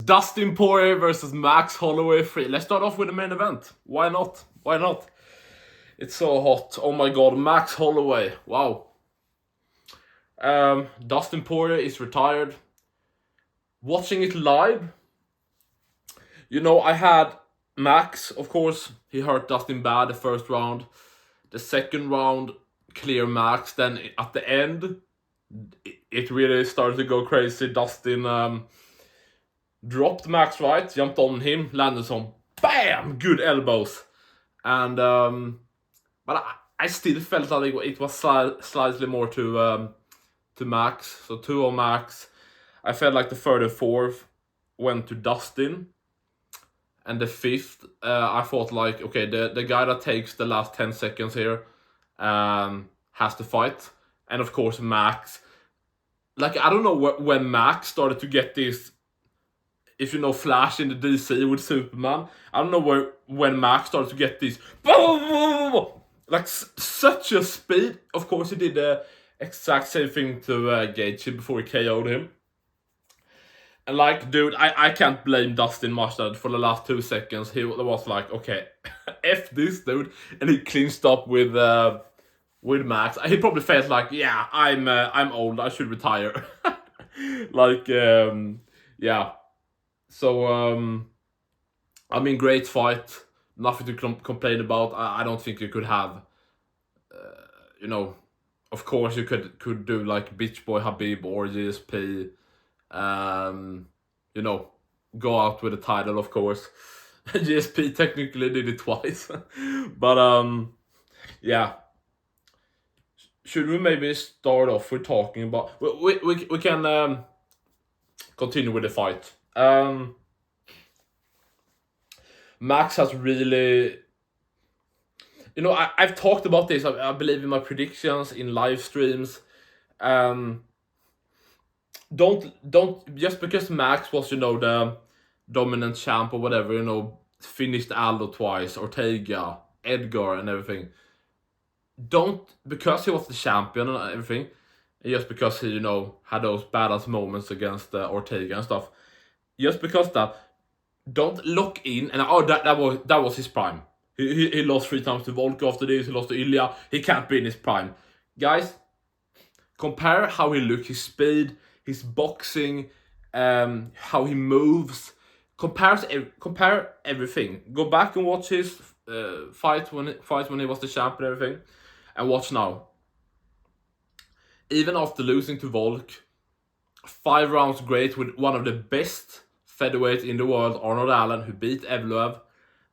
Dustin Poirier versus Max Holloway 3. Let's start off with the main event. Why not? Why not? It's so hot. Oh my god, Max Holloway. Wow. Dustin Poirier is retired. Watching it live, you know, I had Max, of course. He hurt Dustin bad the first round. The second round, clear Max. Then at the end, it really started to go crazy. Dustin dropped Max right, jumped on him, landed some BAM! Good elbows. And but I still felt like it was slightly more to Max. So 2 on Max. I felt like the third and fourth went to Dustin. And the fifth, I thought like, okay, the guy that takes the last 10 seconds here has to fight. And of course, Max. Like, I don't know when Max started to get this, if you know Flash in the DC with Superman. I don't know when Max started to get this, like such a speed. Of course, he did the exact same thing to Gaethje before he KO'd him. And like, dude, I can't blame Dustin much that for the last 2 seconds. He was like, okay, F this, dude. And he clinched up with Max. He probably felt like, yeah, I'm old, I should retire. Like, yeah. So, I mean, great fight. Nothing to complain about. I don't think you could have, you know, of course you could do like Bitch Boy Habib or GSP. You know, go out with a title, of course. GSP technically did it twice. But, yeah. Should we maybe start off with talking about... We can continue with the fight. Max has really... You know, I've talked about this, I believe, in my predictions, in live streams. Don't just because Max was, you know, the dominant champ or whatever, you know, finished Aldo twice, Ortega, Edgar and everything. Don't, because he was the champion and everything, just because he, you know, had those badass moments against Ortega and stuff, just because that, don't lock in and that was his prime. He lost 3 times to Volk after this. He lost to Ilia. He can't be in his prime, guys. Compare how he looked, his speed, his boxing, how he moves. Compare everything. Go back and watch his fight when he was the champ and everything, and watch now. Even after losing to Volk, 5 rounds great with one of the best featherweights in the world, Arnold Allen, who beat Evloev,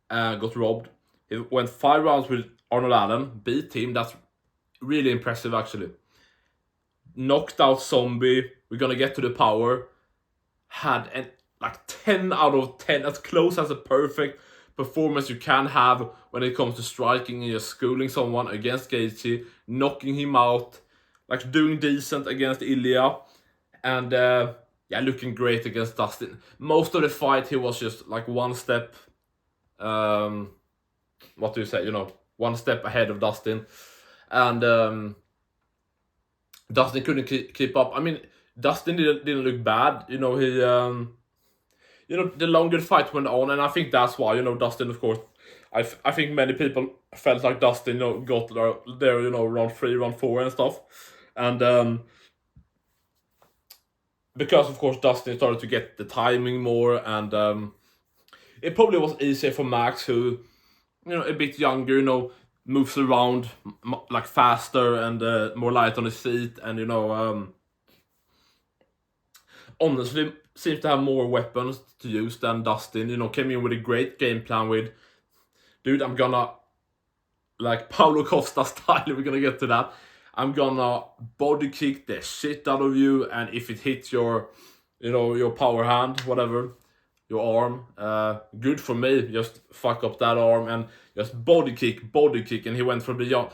got robbed. He went 5 rounds with Arnold Allen, beat him. That's really impressive, actually. Knocked out Zombie. We're gonna get to the power. Had like 10 out of 10, as close as a perfect performance you can have when it comes to striking and just schooling someone against Gaethje, knocking him out, like doing decent against Ilia, and yeah, looking great against Dustin. Most of the fight he was just like one step, what do you say, you know, one step ahead of Dustin, and Dustin couldn't keep up. I mean, Dustin didn't look bad, you know. He you know, the longer the fight went on, and I think that's why, you know, Dustin, of course, I think many people felt like Dustin, you know, got there, you know, round 3, round 4 and stuff. And because, of course, Dustin started to get the timing more, and it probably was easier for Max, who, you know, a bit younger, you know, moves around like faster and more light on his feet, and, you know, honestly seems to have more weapons to use than Dustin. You know, came in with a great game plan with, dude, I'm gonna, like Paulo Costa style, we're gonna get to that, I'm gonna body kick the shit out of you, and if it hits your, you know, your power hand, whatever, your arm, good for me, just fuck up that arm and just body kick, and he went for the jump.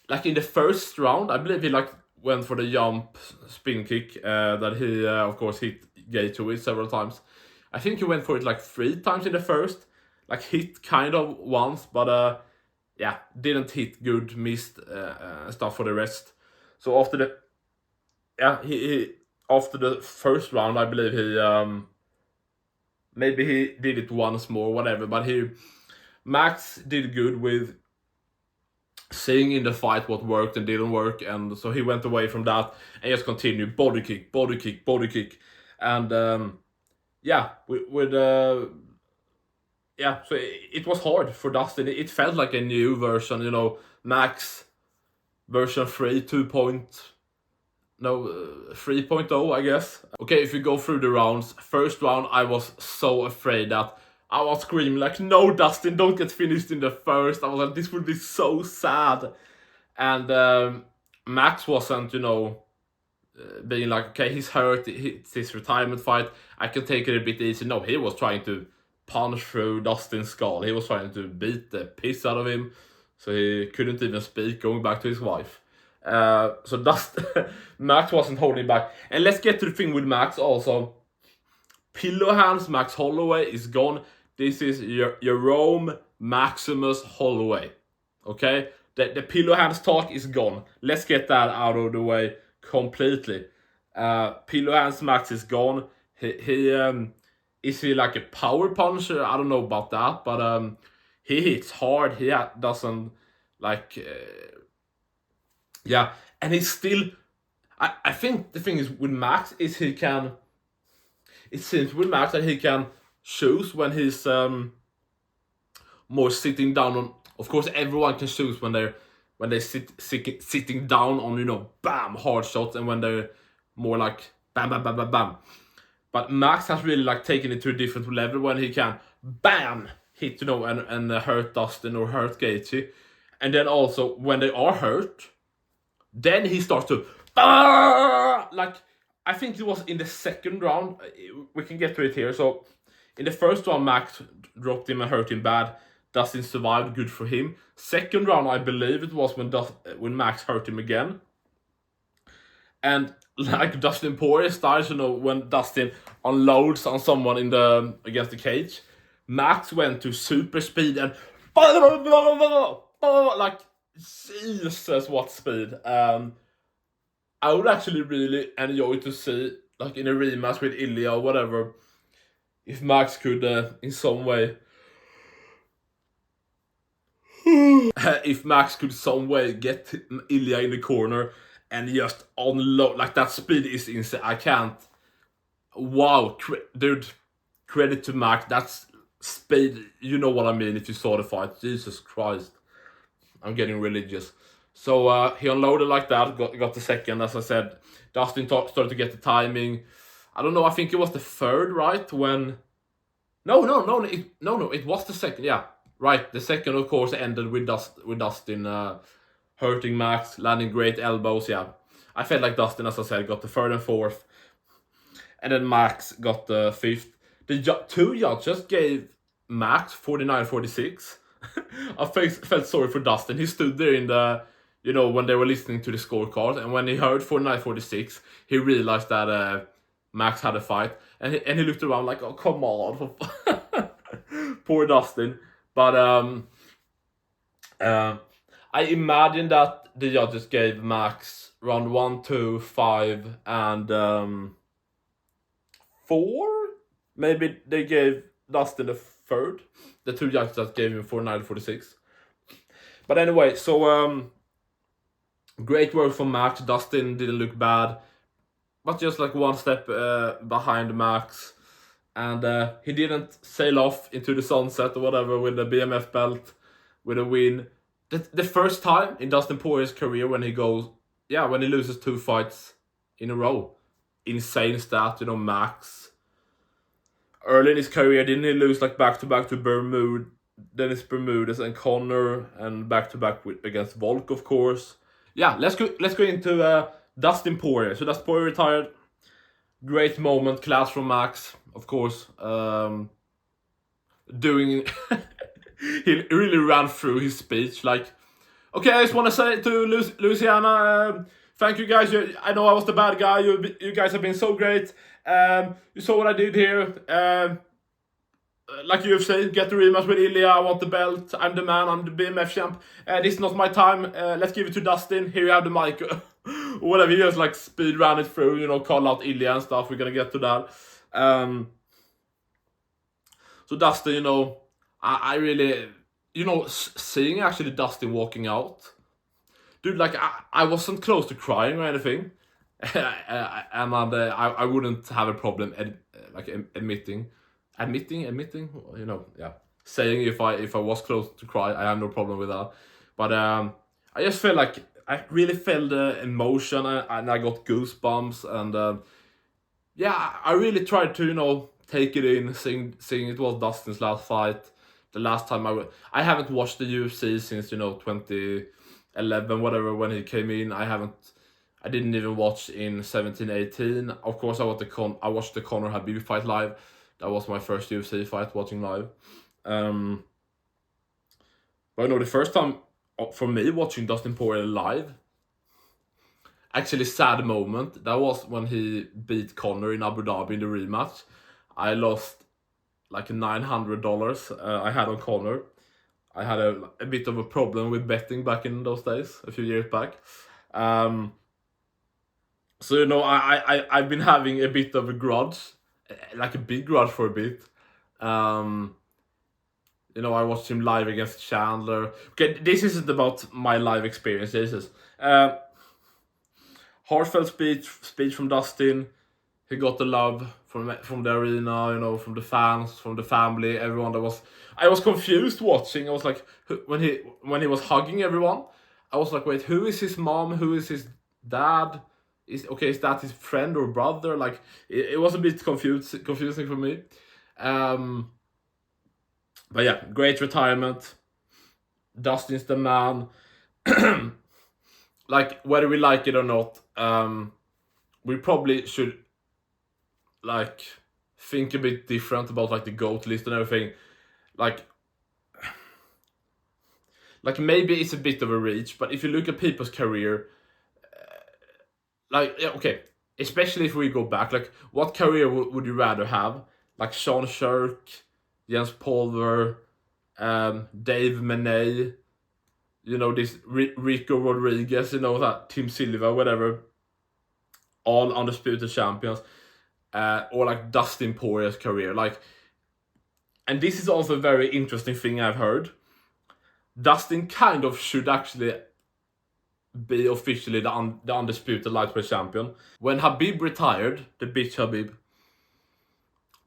Like in the first round, I believe he like went for the jump spin kick that he, of course, hit Gaethje with several times. I think he went for it like 3 times in the first, like hit kind of once, but yeah, didn't hit good, missed stuff for the rest. So after the, yeah, he after the first round, I believe he maybe he did it once more, whatever. But Max did good with seeing in the fight what worked and didn't work, and so he went away from that and just continued body kick, body kick, body kick, and yeah, yeah. So it was hard for Dustin. It felt like a new version, you know, Max version 3, 3.0, I guess. Okay, if we go through the rounds, first round I was so afraid that I was screaming like, no, Dustin, don't get finished in the first. I was like, this would be so sad. And Max wasn't, you know, being like, okay, he's hurt, it's his retirement fight, I can take it a bit easy. No, he was trying to punch through Dustin's skull. He was trying to beat the piss out of him, so he couldn't even speak, going back to his wife. So Max wasn't holding back. And let's get to the thing with Max also. Pillow hands Max Holloway is gone. This is Jerome Maximus Holloway. Okay? The pillow hands talk is gone. Let's get that out of the way completely. Pillow hands Max is gone. Is he like a power puncher? I don't know about that, but he hits hard. He doesn't like yeah, and he's still. I think the thing is with Max is he can. It seems with Max that he can choose when he's more sitting down on. Of course, everyone can choose when they sitting down on, you know, bam, hard shots, and when they're more like bam bam bam bam bam. But Max has really like taken it to a different level when he can bam hit, you know, and hurt Dustin or hurt Gaethje, and then also when they are hurt, then he starts to like, I think it was in the second round. We can get to it here. So in the first round, Max dropped him and hurt him bad. Dustin survived, good for him. Second round, I believe it was when Max hurt him again. And like Dustin Poirier styles, you know, when Dustin unloads on someone against the cage, Max went to super speed and like, Jesus, what speed. I would actually really enjoy to see, like in a rematch with Ilia or whatever, if Max could in some way if Max could some way get Ilia in the corner and just unload. Like, that speed is insane. I can't. Wow, dude, credit to Max. That's speed. You know what I mean if you saw the fight. Jesus Christ, I'm getting religious. So he unloaded like that, got the second, as I said. Dustin started to get the timing. I don't know, I think it was the third, right? When... No, it was the second, yeah. Right, the second, of course, ended with Dustin hurting Max, landing great elbows, yeah. I felt like Dustin, as I said, got the third and fourth. And then Max got the fifth. The two judges gave Max 49-46. I felt sorry for Dustin. He stood there in the... You know, when they were listening to the scorecard, and when he heard 49-46, he realized that Max had a fight, and he looked around like, oh, come on. Poor Dustin. But I imagine that the judges gave Max round 1, 2, 5, and 4. Maybe they gave Dustin the third. The two judges that gave him 49-46. But anyway, so great work from Max. Dustin didn't look bad, but just like one step behind Max. And he didn't sail off into the sunset or whatever with the BMF belt, with a win. The first time in Dustin Poirier's career when he loses 2 fights in a row. Insane stat, you know, Max. Early in his career, didn't he lose like back-to-back to Dennis Bermudez and Connor, and back-to-back against Volk, of course. Yeah, let's go into Dustin Poirier. So Dustin Poirier retired. Great moment, class from Max, of course. Doing... he really ran through his speech like, okay, I just want to say to Louisiana, thank you guys. I know I was the bad guy. You guys have been so great. You saw what I did here. Like UFC, get the rematch with Ilia. I want the belt. I'm the man. I'm the BMF champ. This is not my time. Let's give it to Dustin. Here you have the mic. Whatever. He just like speed ran it through. You know, call out Ilia and stuff. We're gonna get to that. So Dustin, you know, I really, you know, seeing actually Dustin walking out, dude, like I wasn't close to crying or anything, and I wouldn't have a problem admitting, you know, yeah, saying if I was close to cry, I have no problem with that. But I just felt like I really felt the emotion, and I got goosebumps, and yeah, I really tried to, you know, take it in, seeing it was Dustin's last fight. The last time I haven't watched the UFC since, you know, 2011, whatever, when he came in. I didn't even watch in 17, 18. Of course, I watched the Conor Khabib fight live. That was my first UFC fight watching live. But I know the first time for me watching Dustin Poirier live, actually sad moment, that was when he beat Conor in Abu Dhabi in the rematch. I lost like $900 I had on Conor. I had a bit of a problem with betting back in those days, a few years back. So, you know, I've been having a bit of a grudge, like a big grudge for a bit. You know, I watched him live against Chandler. Okay, this isn't about my live experience. This is heartfelt speech from Dustin. He got the love from the arena, you know, from the fans, from the family, everyone. I was confused watching. I was like, when he was hugging everyone, I was like, wait, who is his mom? Who is his dad? Is that his friend or brother? Like, it was a bit confusing for me. But yeah, great retirement. Dustin's the man. Like, whether we like it or not, we probably should like think a bit different about like the GOAT list and everything. Like maybe it's a bit of a reach, but if you look at people's career, like, yeah, okay, especially if we go back, like, what career would you rather have? Like Sean Shirk, Jens Pulver, Dave Menay, you know, this Rico Rodriguez, you know, that Tim Silva, whatever, all undisputed champions, or like Dustin Poirier's career, like. And this is also a very interesting thing I've heard. Dustin kind of should actually be officially the undisputed lightweight champion. When Khabib retired, the bitch Khabib,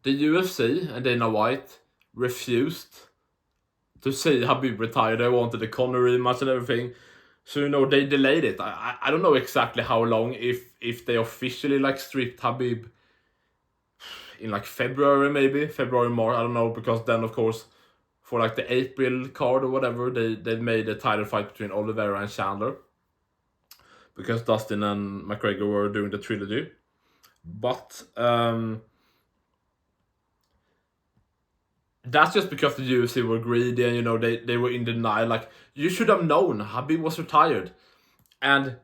the UFC and Dana White refused to see Khabib retire. They wanted the Conor rematch and everything. So, you know, they delayed it. I don't know exactly how long, if they officially like stripped Khabib in like February, March, I don't know, because then of course for like the April card or whatever, they made a title fight between Oliveira and Chandler, because Dustin and McGregor were doing the trilogy. But that's just because the UFC were greedy, and, you know, they were in denial. Like, you should have known Khabib was retired. And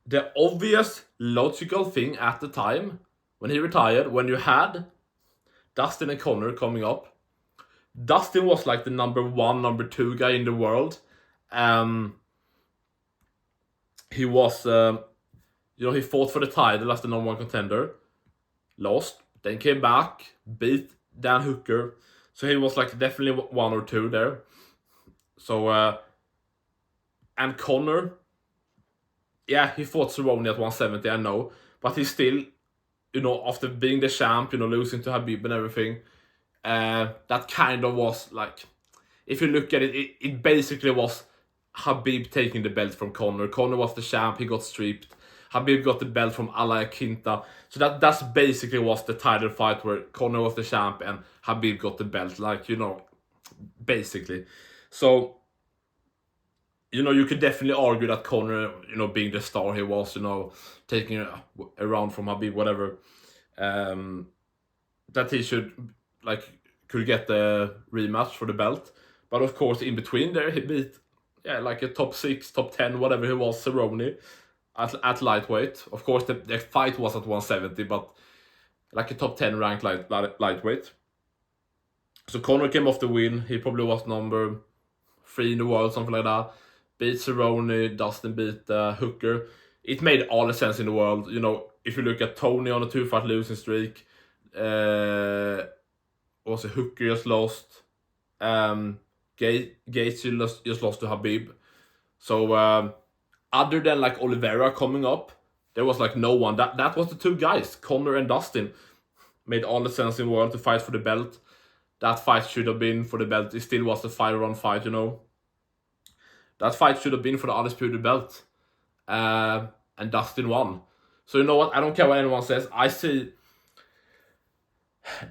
the obvious logical thing at the time, when he retired, when you had Dustin and Conor coming up, Dustin was like the number 1, number 2 guy in the world. He was, you know, he fought for the title as the number 1 contender, lost, then came back, beat Dan Hooker. So he was like definitely 1 or 2 there. So, and Conor, yeah, he fought Cerrone at 170, I know, but he still, you know, after being the champ, you know, losing to Khabib and everything, that kind of was like, if you look at it, it basically was Khabib taking the belt from Conor. Conor was the champ, he got stripped. Khabib got the belt from Ilia Topuria. So that's basically was the title fight where Conor was the champ and Khabib got the belt, like, you know, basically. So, you know, you could definitely argue that Conor, you know, being the star he was, you know, taking a round from Khabib, whatever, that he should, like, could get the rematch for the belt. But of course, in between there, he beat, yeah, like a top 6, top 10, whatever he was, Cerrone at lightweight. Of course, the fight was at 170, but like a top 10 ranked lightweight. So Conor came off the win. He probably was number 3 in the world, something like that. Beat Cerrone, Dustin beat Hooker. It made all the sense in the world. You know, if you look at Tony on a 2-fight losing streak, or was it Hooker just lost. Gaethje just lost to Habib. So other than like Oliveira coming up, there was like no one. That was the two guys, Conor and Dustin. Made all the sense in the world to fight for the belt. That fight should have been for the belt. It still was the 5-round fight, you know. That fight should have been for the undisputed belt. And Dustin won. So you know what? I don't care what anyone says. I see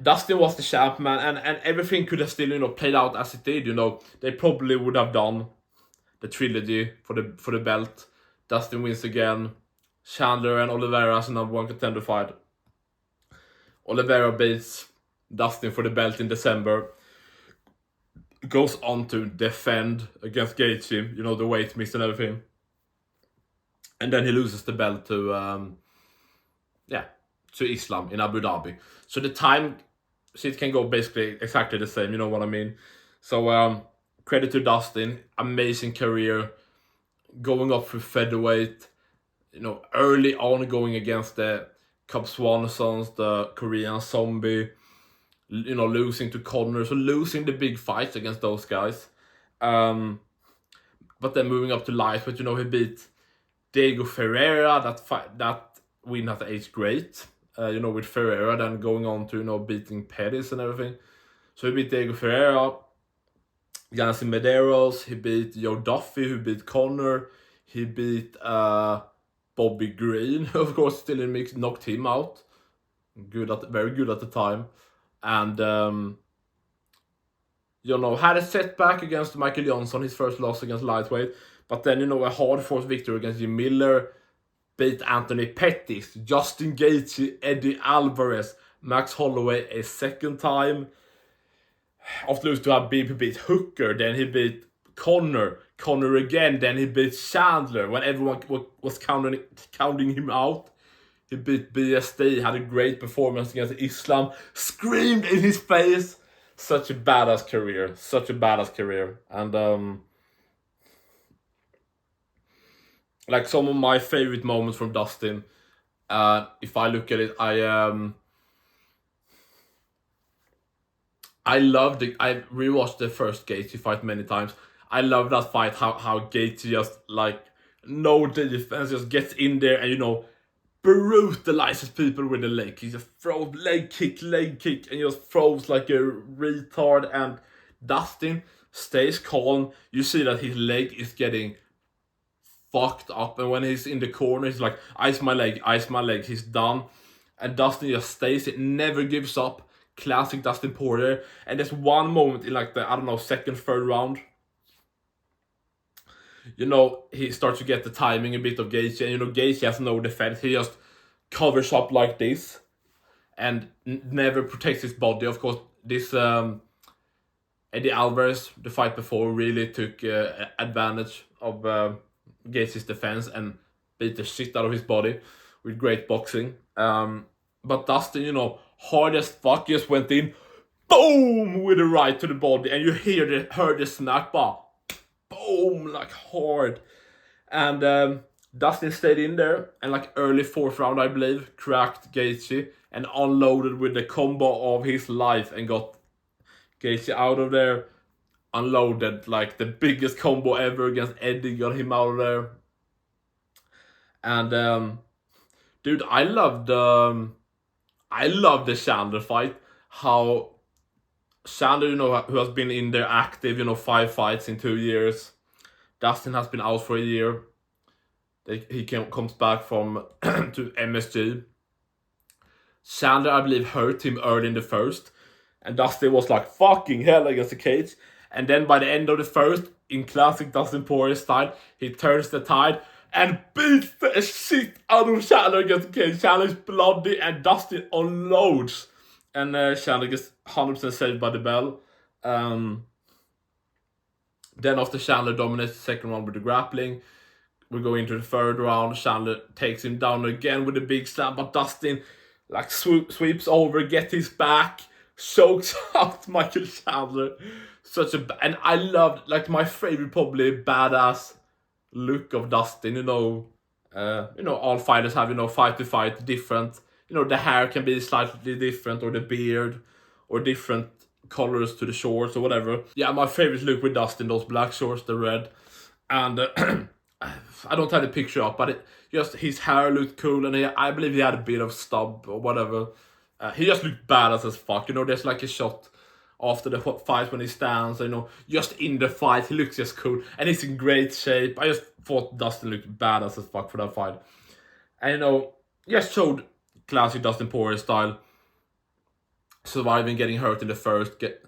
Dustin was the champ, man, and everything could have still, you know, played out as it did, you know. They probably would have done the trilogy for the belt. Dustin wins again. Chandler and Oliveira as a number one contender fight. Oliveira beats Dustin for the belt in December. Goes on to defend against Gaethje, you know, the weight miss and everything. And then he loses the belt to Islam in Abu Dhabi. So the time shit can go basically exactly the same, you know what I mean? So credit to Dustin, amazing career, going up through featherweight, you know, early on going against the Cub Swansons, the Korean Zombie, you know, losing to Conor, so losing the big fights against those guys. But then moving up to lightweight, you know, he beat Diego Ferreira, that win at age great. You know, with Ferreira then going on to, you know, beating Pettis and everything. So he beat Diego Ferreira, Yancy Medeiros, he beat Joe Duffy, who beat Conor, he beat Bobby Green, of course, still in mix, knocked him out. Very good at the time. And, you know, had a setback against Michael Johnson, his first loss against lightweight. But then, you know, a hard-fought victory against Jim Miller, beat Anthony Pettis, Justin Gaethje, Eddie Alvarez, Max Holloway a second time. After losing to Habib, he beat Hooker, then he beat Conor again, then he beat Chandler when everyone was counting him out. He beat BSD, had a great performance against Islam, screamed in his face. Such a badass career. And like some of my favorite moments from Dustin, if I look at it, I loved it. I rewatched the first Gaethje fight many times. I love that fight, how Gaethje just, like, no defense, just gets in there and, you know, brutalizes people with the leg. He just throws leg kick, and he just throws like a retard. And Dustin stays calm. You see that his leg is getting fucked up, and when he's in the corner, he's like, ice my leg. He's done. And Dustin just stays, it never gives up. Classic Dustin Poirier. And there's one moment in like the, I don't know, second, third round, you know, he starts to get the timing a bit of Gaethje, and you know, Gaethje has no defense. He just covers up like this and never protects his body. Of course, this Eddie Alvarez, the fight before, really took advantage of Gaethje's defense and beat the shit out of his body with great boxing. But Dustin, you know, hard as fuck, just went in, boom, with a right to the body, and you heard the smack bar. Boom, like hard. And Dustin stayed in there, and like early fourth round, I believe, cracked Gaethje and unloaded with the combo of his life and got Gaethje out of there. Unloaded like the biggest combo ever against Eddie, got him out of there. And dude, I love the Chandler fight. How Chandler, you know, who has been in there active, you know, 5 fights in 2 years. Dustin has been out for a year. He comes back from to MSG. Chandler, I believe, hurt him early in the first, and Dustin was like, fucking hell, against the cage. And then by the end of the first, in classic Dustin Poirier style, he turns the tide and beats the shit out of Chandler against the cage. Chandler's bloody and Dustin unloads. And Chandler gets 100% saved by the bell. Then after Chandler dominates the second round with the grappling, we go into the third round. Chandler takes him down again with a big slam, but Dustin like sweeps over, gets his back, chokes out Michael Chandler. And I loved, like, my favorite probably badass look of Dustin. You know, all fighters have, you know, fight to fight different. You know, the hair can be slightly different, or the beard, or different colors to the shorts or whatever. Yeah, my favorite look with Dustin, those black shorts, the red. And I don't have the picture up, but just his hair looked cool, and I believe he had a bit of stub or whatever. He just looked badass as fuck. You know, there's like a shot after the fight when he stands, you know, just in the fight, he looks just cool, and he's in great shape. I just thought Dustin looked badass as fuck for that fight. And, you know, just showed classic Dustin Poirier style. Surviving, getting hurt in the first, get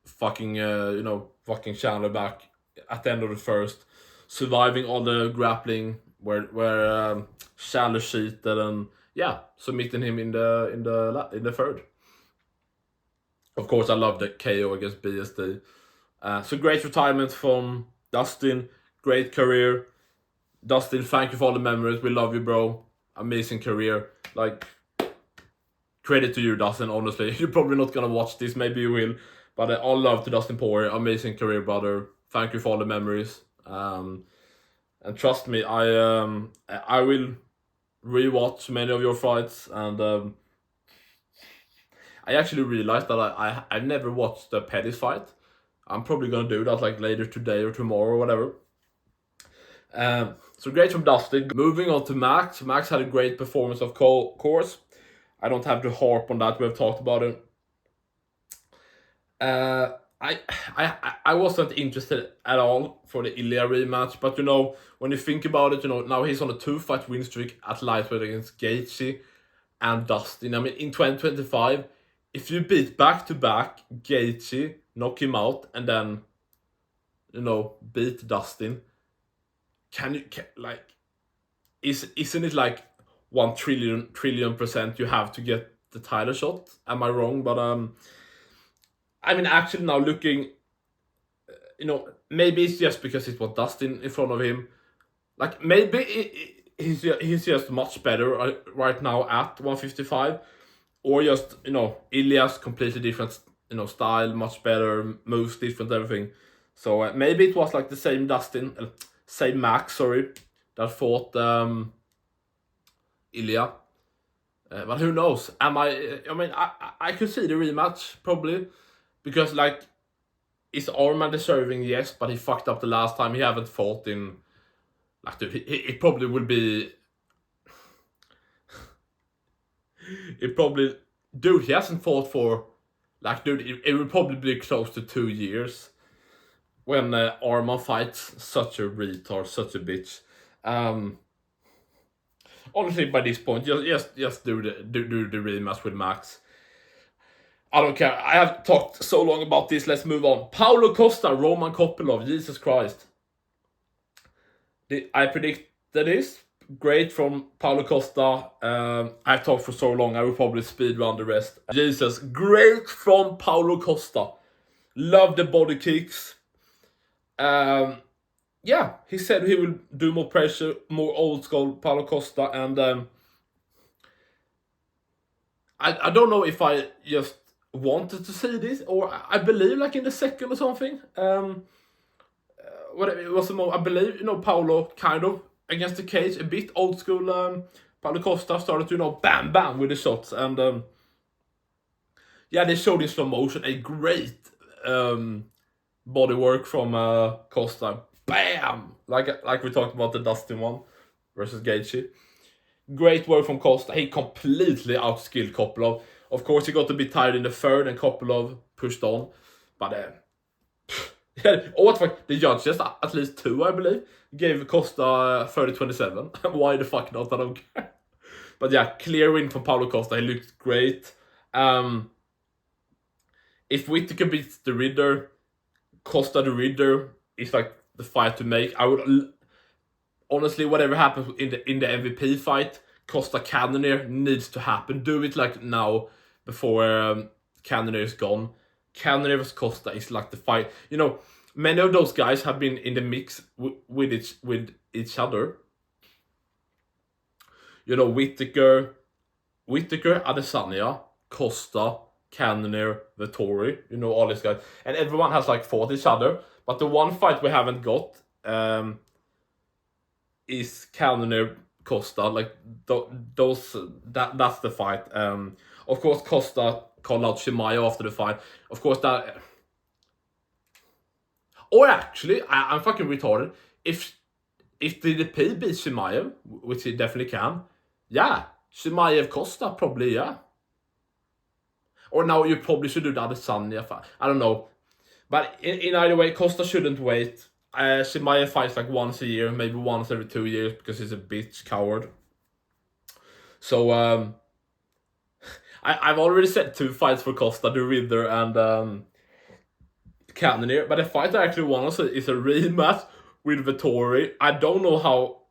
fucking, you know, fucking Chandler back at the end of the first. Surviving all the grappling where Chandler cheated, and yeah, submitting him in the third. Of course, I love the KO against BSD. So great retirement from Dustin. Great career. Dustin, thank you for all the memories. We love you, bro. Amazing career. Like, credit to you, Dustin, honestly. You're probably not going to watch this. Maybe you will. But all love to Dustin Poirier. Amazing career, brother. Thank you for all the memories. And trust me, I will rewatch many of your fights. And I actually realized that I never watched the Pettis fight. I'm probably gonna do that like later today or tomorrow or whatever. So great from Dustin. Moving on to Max. Max had a great performance, of course. I don't have to harp on that. We have talked about it. I wasn't interested at all for the Ilia rematch, but you know, when you think about it, you know, now he's on a 2-fight win streak at lightweight against Gaethje and Dustin. I mean, in 2025, if you beat back-to-back Gaethje, knock him out, and then, you know, beat Dustin, isn't it like 1 trillion percent you have to get the title shot? Am I wrong? But I mean, actually now looking, you know, maybe it's just because it was Dustin in front of him. Like, maybe he's just much better right now at 155. Or just, you know, Ilia's completely different, you know, style, much better, moves different, everything. So maybe it was like the same same Max, sorry, that fought Ilia. But who knows? I mean, I could see the rematch, probably. Because, like, is Arman deserving? Yes, but he fucked up the last time. He haven't fought in... Like, dude, it probably will be... It probably... Dude, he hasn't fought for... Like, dude, it will probably be close to 2 years. When Arman fights such a retard, such a bitch. Honestly, by this point, just do the rematch with Max. I don't care. I have talked so long about this. Let's move on. Paulo Costa, Roman Kopylov. Jesus Christ. I predicted this. Great from Paulo Costa. I've talked for so long, I will probably speed run the rest. Jesus. Great from Paulo Costa. Love the body kicks. Yeah, he said he will do more pressure, more old school Paulo Costa. And I don't know if I just wanted to see this, or I believe like in the second or something. Whatever it was, I believe, you know, Paulo kind of against the cage, a bit old school. Paulo Costa started to, you know, bam bam with the shots, and yeah, they showed in slow motion a great body work from Costa. Bam, like we talked about the Dustin one versus Gaethje. Great work from Costa. He completely outskilled Kopylov. Of course, he got a bit tired in the third, and Kopylov pushed on. But what fuck? The judge, just at least 2, I believe, gave Costa 30-27. Why the fuck not? I don't care. But yeah, clear win from Paulo Costa. He looked great. If Whittaker beats the Ridder, Costa the Ridder is like the fight to make. I would honestly, whatever happens in the MVP fight, Costa Cannonier needs to happen. Do it like now before Cannonier is gone. Cannonier vs Costa is like the fight. You know, many of those guys have been in the mix with each other. You know, Whittaker, Adesanya, Costa, Cannonier, Vettori. You know, all these guys, and everyone has like fought each other. But the one fight we haven't got is Cannonier Costa. Like that's the fight. Of course, Costa call out Chimaev after the fight. Of course, that. Or actually, I'm fucking retarded. If DDP beats Chimaev, which he definitely can, yeah, Chimaev Costa probably, yeah. Or now you probably should do the Adesanya fight. I don't know. But in either way, Costa shouldn't wait. Chimaev fights like once a year, maybe once every 2 years, because he's a bitch coward. So, I've already said 2 fights for Costa, the Riddler and Cannonier. But the fight I actually want is a rematch with Vettori. I don't know how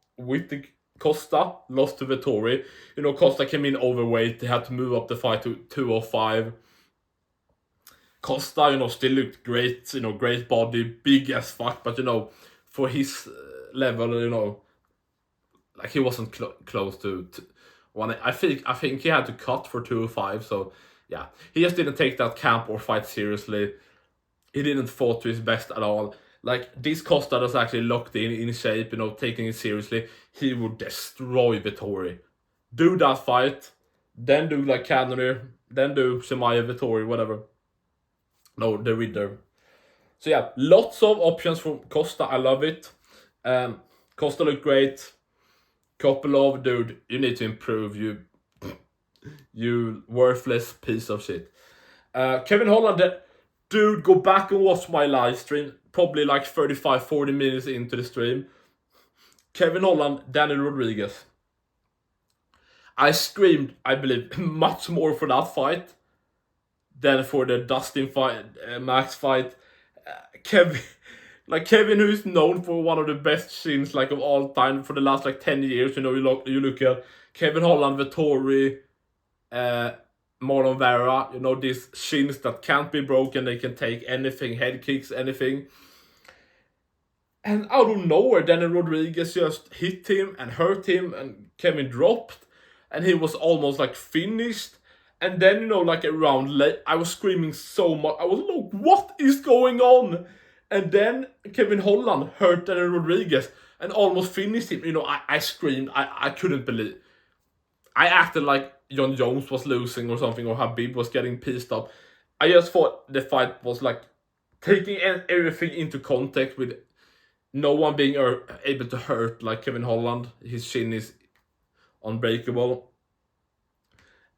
Costa lost to Vettori. You know, Costa came in overweight. They had to move up the fight to 205. Costa, you know, still looked great. You know, great body, big as fuck. But, you know, for his level, you know, like he wasn't close to one. I think he had to cut for 205. So, yeah. He just didn't take that camp or fight seriously. He didn't fought to his best at all. Like, this Costa was actually locked in shape, you know, taking it seriously. He would destroy Vettori. Do that fight, then do like Cannonier, then do Chimaev, Vettori, whatever. No, the Riddler. So yeah, lots of options from Costa. I love it. Costa looked great. Kopylov, dude, you need to improve. You worthless piece of shit. Kevin Holland, dude, go back and watch my live stream. Probably like 35-40 minutes into the stream. Kevin Holland, Daniel Rodriguez. I screamed, I believe, much more for that fight than for the Dustin fight, Max fight. Kevin, who is known for one of the best shins like of all time for the last like 10 years. You know, you look at Kevin Holland, Vettori, Marlon Vera. You know, these shins that can't be broken. They can take anything, head kicks, anything. And out of nowhere, Daniel Rodriguez just hit him and hurt him, and Kevin dropped, and he was almost like finished. And then, you know, like a round late, I was screaming so much. I was like, what is going on? And then Kevin Holland hurt Daniel Rodriguez and almost finished him. You know, I screamed. I couldn't believe. I acted like John Jones was losing or something, or Habib was getting pissed off. I just thought the fight was like taking everything into context with no one being able to hurt like Kevin Holland. His shin is unbreakable.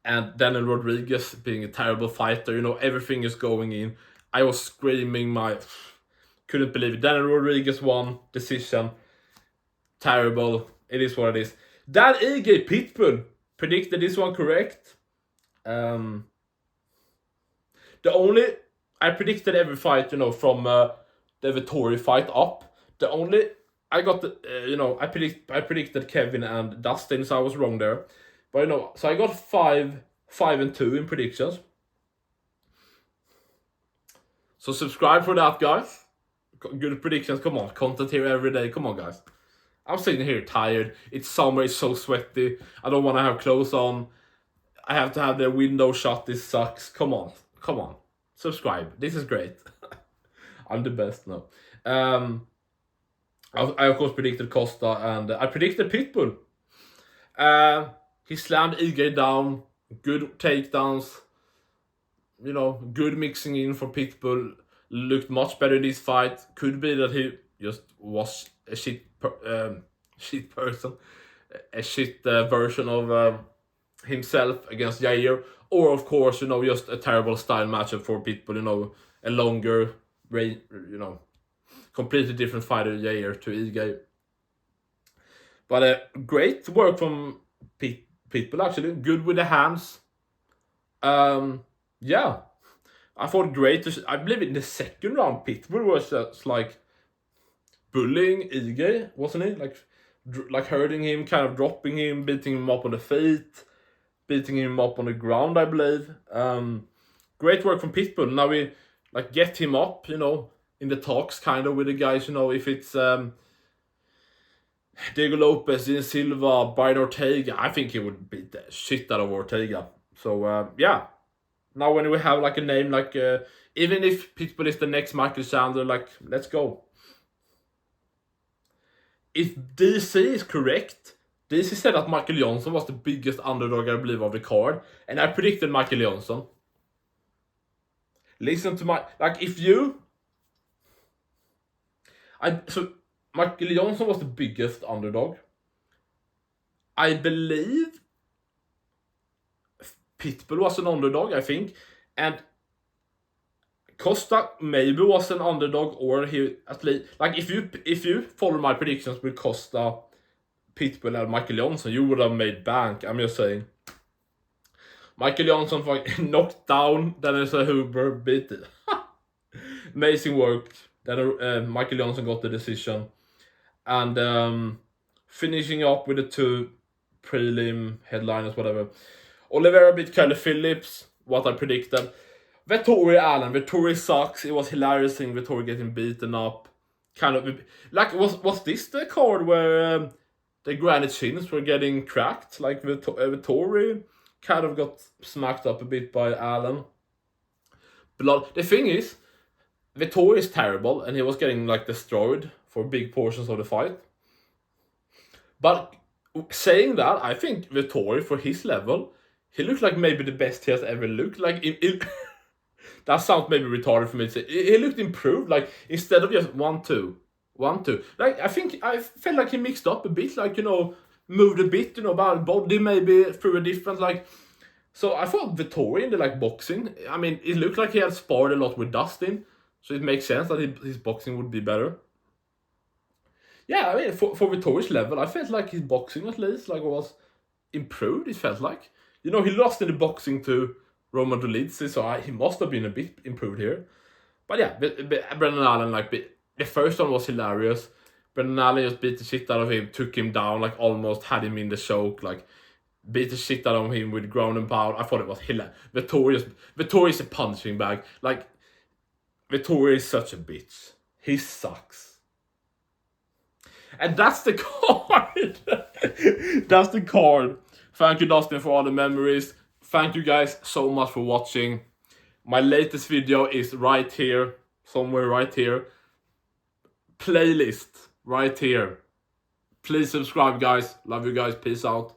And Daniel Rodriguez being a terrible fighter. You know, everything is going in. I was screaming couldn't believe it. Daniel Rodriguez won. Decision. Terrible. It is what it is. Dan Ige Pitbull predicted this one correct. I predicted every fight, you know, from the Vettori fight up. I predicted Kevin and Dustin, so I was wrong there. But, you know, so I got 5-2 in predictions. So subscribe for that, guys. Good predictions. Come on, content here every day. Come on, guys. I'm sitting here tired. It's summer. It's so sweaty. I don't want to have clothes on. I have to have the window shut. This sucks. Come on. Subscribe. This is great. I'm the best now. I of course predicted Costa, and I predicted Pitbull. He slammed Ige down. Good takedowns. You know, good mixing in for Pitbull. Looked much better in this fight. Could be that he just was a shit person. A shit version of himself against Yair. Or, of course, you know, just a terrible style matchup for Pitbull. You know, a longer range, you know, completely different fighter, Yair to Ige. But great work from Pitbull, actually. Good with the hands. Yeah. I thought great. I believe in the second round, Pitbull was just like bullying Ige, wasn't he? Like hurting him, kind of dropping him, beating him up on the feet, beating him up on the ground, I believe. Great work from Pitbull. Now we like get him up, you know, in the talks kind of with the guys, you know, if it's Diego Lopez, Ian Silva, Brian Ortega, I think he would beat the shit out of Ortega. So, yeah. Now when we have like a name like, even if Pitbull is the next Michael Chandler, like, let's go. If DC is correct, DC said that Michael Johnson was the biggest underdog, I believe, of the card. And I predicted Michael Johnson. listen to my, like, if you, so Michael Johnson was the biggest underdog. I believe Pitbull was an underdog, I think, and Costa maybe was an underdog, or he at least, like, if you follow my predictions with Costa, Pitbull, and Michael Johnson, you would have made bank. I'm just saying. Michael Johnson knocked down Dennis Huber, beat it. Amazing work. Then Michael Johnson got the decision, and finishing up with the 2 prelim headliners, whatever. Oliveira beat Kelly Phillips, what I predicted. Vettori Allen. Vettori sucks. It was hilarious seeing Vettori getting beaten up. Kind of like, was this the card where the granite chins were getting cracked? Like Vettori kind of got smacked up a bit by Allen. Blood. The thing is, Vettori is terrible, and he was getting like destroyed for big portions of the fight. But saying that, I think Vettori, for his level, he looked like maybe the best he has ever looked. Like, that sounds maybe retarded for me to say. He looked improved. Like, instead of just 1-2, 1-2. Like, I felt like he mixed up a bit. Like, moved a bit. About body maybe through a different, like. So I thought Vettori in the, like, boxing. I mean, it looked like he had sparred a lot with Dustin, so it makes sense that his boxing would be better. Yeah, I mean, for Vettori's level, I felt like his boxing at least, like, was improved. It felt like, he lost in the boxing to Roman Dolidze, so he must have been a bit improved here. But yeah, Brendan Allen, like, the first one was hilarious. Brendan Allen just beat the shit out of him, took him down, like, almost had him in the choke, like, beat the shit out of him with ground and pound. I thought it was hilarious. Vettori's a punching bag. Like, Vettori is such a bitch. He sucks. And that's the card. That's the card. Thank you, Dustin, for all the memories. Thank you guys so much for watching. My latest video is right here. Somewhere right here. Playlist right here. Please subscribe, guys. Love you guys. Peace out.